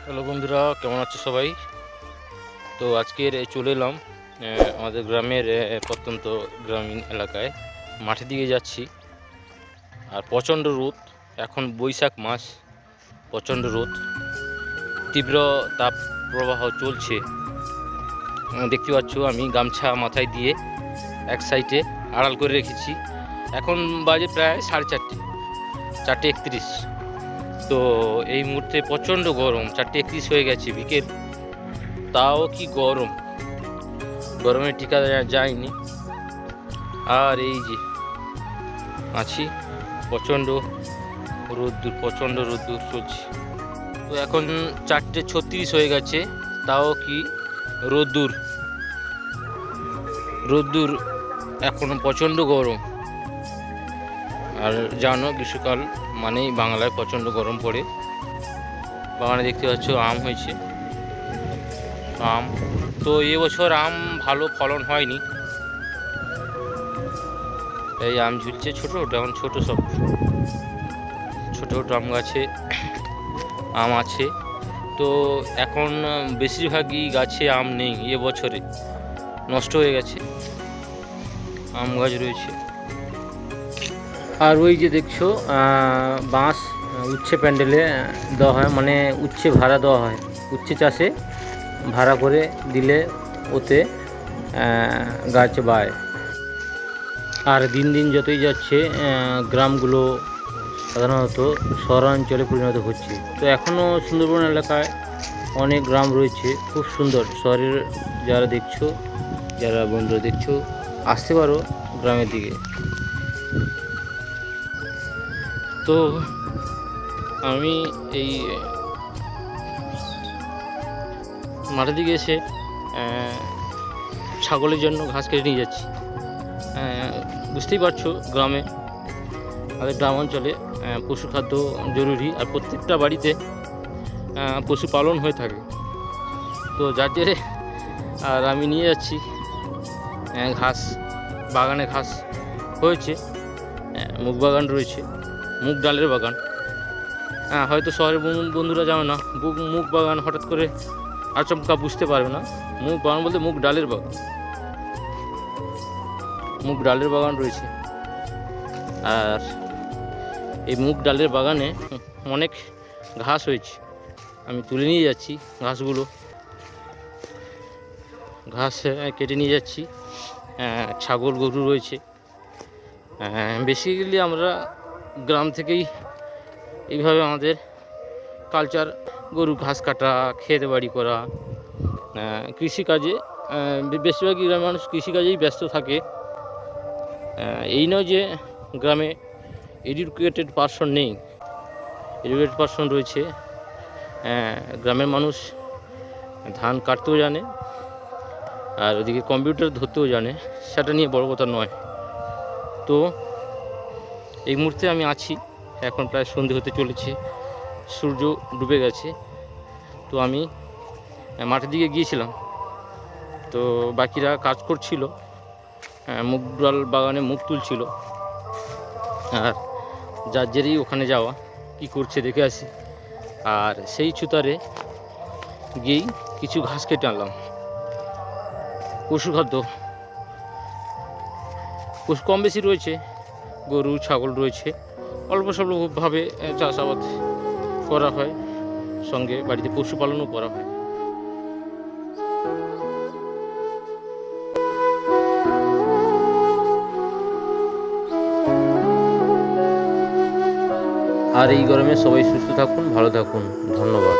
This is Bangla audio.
হ্যালো বন্ধুরা, কেমন আছো সবাই? তো আজকের চলে এলাম আমাদের গ্রামের প্রত্যন্ত গ্রামীণ এলাকায়। মাঠের দিকে যাচ্ছি। আর প্রচণ্ড রোদ, এখন বৈশাখ মাস, প্রচণ্ড রোদ, তীব্র তাপ প্রবাহ চলছে। দেখতে পাচ্ছ আমি গামছা মাথায় দিয়ে এক সাইডে আড়াল করে রেখেছি। এখন বাজে প্রায় 4:30, 4:31। তো এই মুহূর্তে প্রচণ্ড গরম, 4:31 হয়ে গেছে বিকেল, তাও কি গরম, গরমে টিকা যায়নি। আর এই যে আছি, প্রচণ্ড রোদ্দুর, প্রচণ্ড রোদ্দুর চলছে। তো এখন 4:36 হয়ে গেছে, তাও কি রোদ্দুর, রোদ্দুর এখনো প্রচণ্ড গরম। আর জানো গ্রীষ্মকাল মানেই বাংলায় প্রচণ্ড গরম পড়ে। বাগানে দেখতে পাচ্ছ আম হয়েছে, আম। তো এবছর আম ভালো ফলন হয়নি, এই আম ঝুলছে ছোটো ছোটো, এখন ছোটো, সব ছোটো ছোটো আম গাছে আম আছে। তো এখন বেশিরভাগই গাছে আম নেই, এবছরে নষ্ট হয়ে গেছে, আম গাছ রয়েছে। আর ওই যে দেখছো বাঁশ উচ্ছে প্যান্ডেলে দেওয়া হয়, মানে উচ্ছে ভাড়া দেওয়া হয়, উচ্ছে চাষে ভাড়া করে দিলে ওতে গাছ বাড়ে। আর দিন দিন যতই যাচ্ছে গ্রামগুলো সাধারণত শহরাঞ্চলে পরিণত হচ্ছে। তো এখনও সুন্দরবন এলাকায় অনেক গ্রাম রয়েছে, খুব সুন্দর। শহরের যারা দেখছো, যারা বন্ধুরা দেখছো, আসতে পারো গ্রামের দিকে। তো আমি এই মাঠের দিকে এসে ছাগলের জন্য ঘাস কেটে নিয়ে যাচ্ছি। বুঝতেই পারছো, গ্রামে, আমাদের গ্রাম অঞ্চলে পশু খাদ্য জরুরি, আর প্রত্যেকটা বাড়িতে পশুপালন হয়ে থাকে। তো যার জেরে আর আমি নিয়ে যাচ্ছি ঘাস। বাগানে ঘাস হয়েছে, মুগ বাগান রয়েছে, মুগ ডালের বাগান। হয়তো শহরের বন্ধুরা জানে না, মুগ বাগান হঠাৎ করে আচমকা বুঝতে পারবে না। মুগ বাগান বলতে মুগ ডালের বাগান, মুগ ডালের বাগান রয়েছে। আর এই মুগ ডালের বাগানে অনেক ঘাস হয়েছে, আমি তুলে নিয়ে যাচ্ছি ঘাসগুলো, ঘাস কেটে নিয়ে যাচ্ছি। ছাগল গরু রয়েছে। বেসিক্যালি আমরা গ্রাম থেকেই এইভাবে আমাদের কালচার, গরু ঘাস কাটা, ক্ষেত বাড়ি করা, কৃষিকাজে বেশিরভাগই গ্রামের মানুষ কৃষিকাজেই ব্যস্ত থাকে। এই নয় যে গ্রামে এডুকেটেড পারসন নেই, এডুকেটেড পারসন রয়েছে। গ্রামের মানুষ ধান কাটতেও জানে, আর ওদিকে কম্পিউটার ধরতেও জানে, সেটা নিয়ে বড় কথা নয়। তো এই মুহূর্তে আমি আছি, এখন প্রায় সন্ধে হতে চলেছে, সূর্য ডুবে গেছে। তো আমি মাঠের দিকে গিয়েছিলাম, তো বাকিরা কাজ করছিল, মুগ ডাল বাগানে মুগ তুলছিল। আর যার জেরেই ওখানে যাওয়া, কি করছে দেখে আসি। আর সেই ছুতারে গিয়েই কিছু ঘাস কেটে আনলাম। পশু খাদ্য, পশু কম বেশি রয়েছে, গরু ছাগল রয়েছে, অল্প স্বল্পভাবে চাষাবাদ করা হয়, সঙ্গে বাড়িতে পশুপালনও করা হয়। আর এই গরমে সবাই সুস্থ থাকুন, ভালো থাকুন, ধন্যবাদ।